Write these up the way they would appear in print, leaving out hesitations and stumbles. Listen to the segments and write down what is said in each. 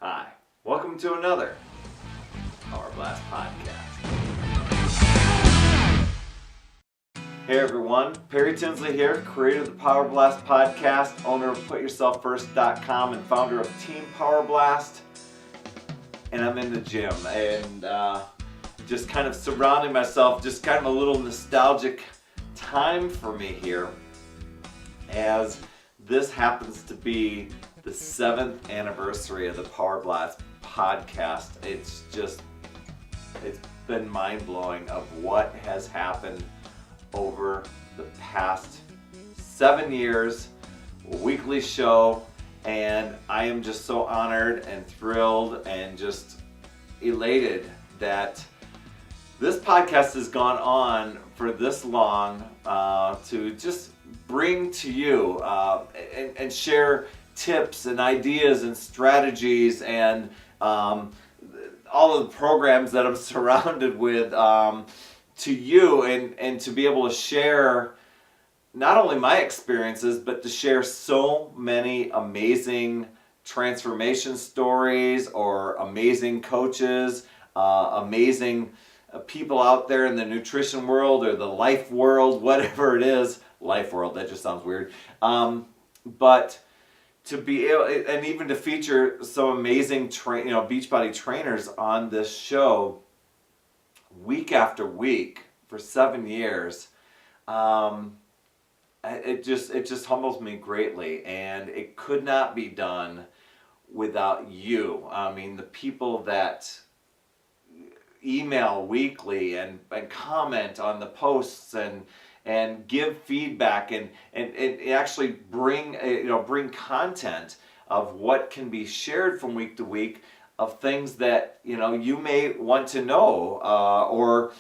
Hi, welcome to another Power Blast podcast. Hey everyone, Perry Tinsley here, creator of the Power Blast podcast, owner of PutYourselfFirst.com, and founder of Team Power Blast. And I'm in the gym and just kind of surrounding myself, just kind of a little nostalgic time for me here, as this happens to be the 7th anniversary of the Power Blast podcast. It's been mind-blowing of what has happened over the past 7 years, a weekly show, and I am just so honored and thrilled and just elated that this podcast has gone on for this long, to just bring to you and share tips and ideas and strategies and all of the programs that I'm surrounded with to you, and to be able to share not only my experiences, but to share so many amazing transformation stories or amazing coaches, amazing people out there in the nutrition world or the life world, whatever it is. Life world, that just sounds weird. But to be able, and even to feature some amazing Beachbody trainers on this show week after week for 7 years, it just humbles me greatly, and it could not be done without you. I mean, the people that email weekly and comment on the posts and give feedback and actually bring content of what can be shared from week to week, of things that you may want to know, or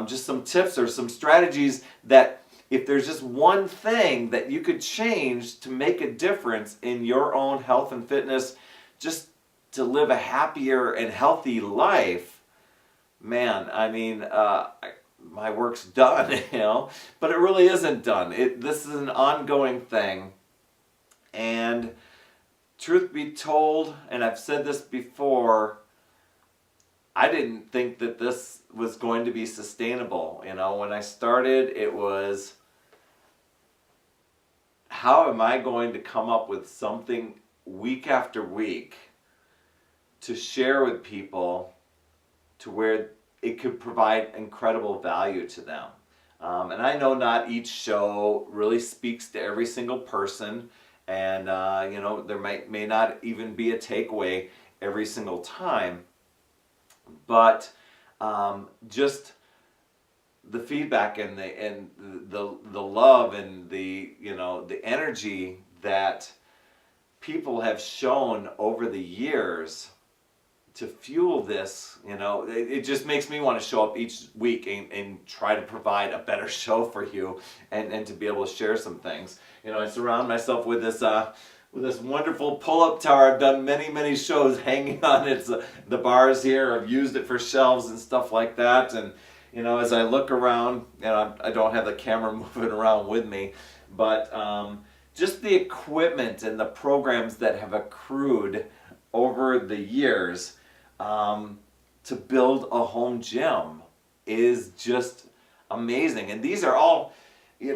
just some tips or some strategies that if there's just one thing that you could change to make a difference in your own health and fitness, just to live a happier and healthy life, man, I mean, my work's done, but it really isn't done. This is an ongoing thing, and truth be told, and I've said this before, I didn't think that this was going to be sustainable. When I started, it was, how am I going to come up with something week after week to share with people to where it could provide incredible value to them. And I know not each show really speaks to every single person, and there may not even be a takeaway every single time, but just the feedback and the love and the energy that people have shown over the years to fuel this, it just makes me want to show up each week and try to provide a better show for you, and to be able to share some things. I surround myself with this wonderful pull-up tower. I've done many shows hanging on it. The bars here, I've used it for shelves and stuff like that. And as I look around, I don't have the camera moving around with me, but just the equipment and the programs that have accrued over the years to build a home gym is just amazing. And these are all, you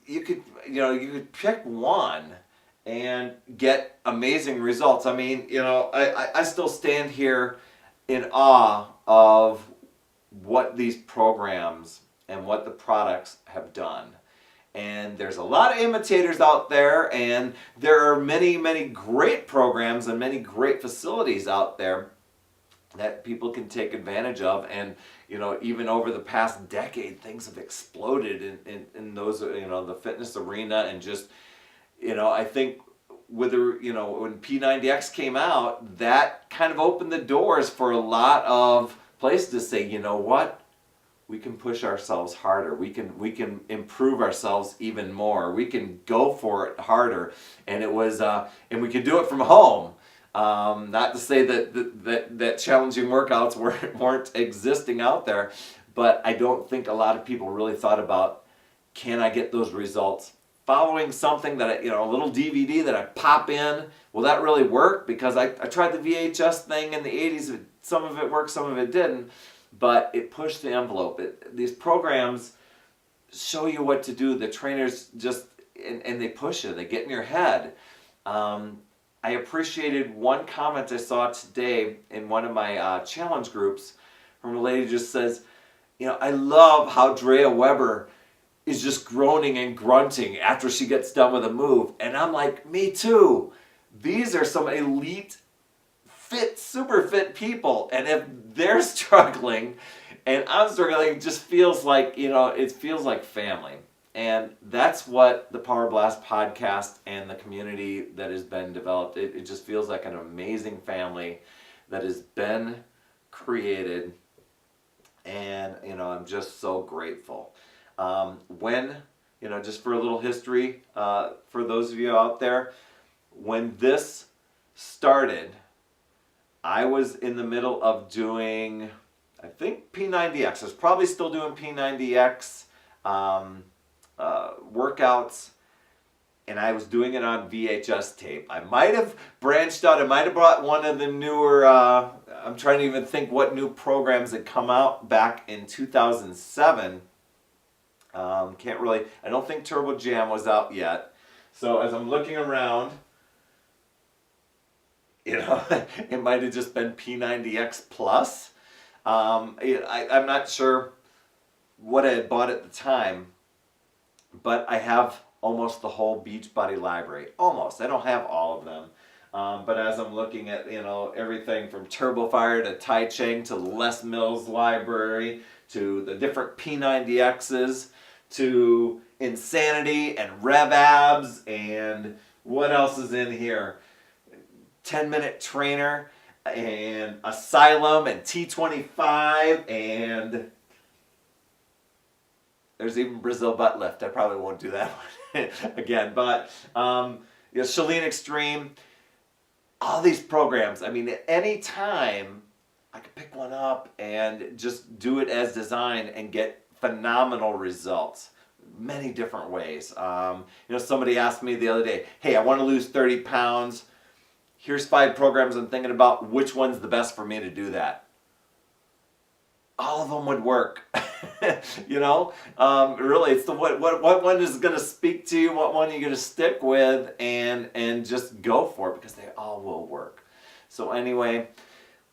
could pick one and get amazing results. I mean, I still stand here in awe of what these programs and what the products have done. And there's a lot of imitators out there, and there are many great programs and many great facilities out there that people can take advantage of. And even over the past decade, things have exploded in those the fitness arena. And just I think when P90X came out, that kind of opened the doors for a lot of places to say, what, we can push ourselves harder. We can improve ourselves even more. We can go for it harder, and it was and we could do it from home. Not to say that challenging workouts weren't existing out there, but I don't think a lot of people really thought about, can I get those results following something that a little DVD that I pop in. Will that really work? Because I tried the VHS thing in the 80s. Some of it worked, some of it didn't. But it pushed the envelope. These programs show you what to do. The trainers just, and they push it. They get in your head. I appreciated one comment I saw today in one of my challenge groups from a lady who just says, I love how Drea Weber is just groaning and grunting after she gets done with a move. And I'm like, me too. These are some elite, fit, super fit people. And if they're struggling and I'm struggling, it just feels like, it feels like family. And that's what the Power Blast podcast and the community that has been developed, it just feels like an amazing family that has been created. And, I'm just so grateful. Just for a little history, for those of you out there, when this started, I was in the middle of doing, I think, P90X. I was probably still doing P90X workouts, and I was doing it on VHS tape. I might have branched out. I might have brought one of the newer, I'm trying to even think what new programs had come out back in 2007. I don't think Turbo Jam was out yet. So as I'm looking around, it might have just been P90X Plus. I'm not sure what I had bought at the time, but I have almost the whole Beachbody library. Almost. I don't have all of them. But as I'm looking at, everything from Turbo Fire to Tai Cheng to Les Mills library to the different P90Xs to Insanity and Rev Abs and what else is in here? 10-Minute Trainer and Asylum and T25 and there's even Brazil Butt Lift. I probably won't do that one again. But Chalene Extreme, all these programs. I mean, at any time I could pick one up and just do it as designed and get phenomenal results. Many different ways. Somebody asked me the other day, hey, I want to lose 30 pounds. Here's 5 programs I'm thinking about. Which one's the best for me to do that? All of them would work. Really, it's what one is going to speak to you, what one you're going to stick with, and just go for it because they all will work. So anyway,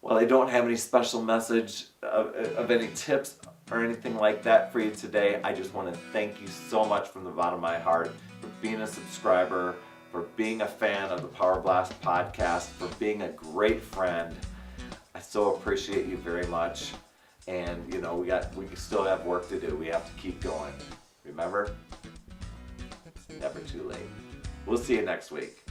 while I don't have any special message of any tips or anything like that for you today, I just want to thank you so much from the bottom of my heart for being a subscriber, for being a fan of the Power Blast podcast, for being a great friend. I so appreciate you very much. And we still have work to do. We have to keep going. Remember, it's never too late. We'll see you next week.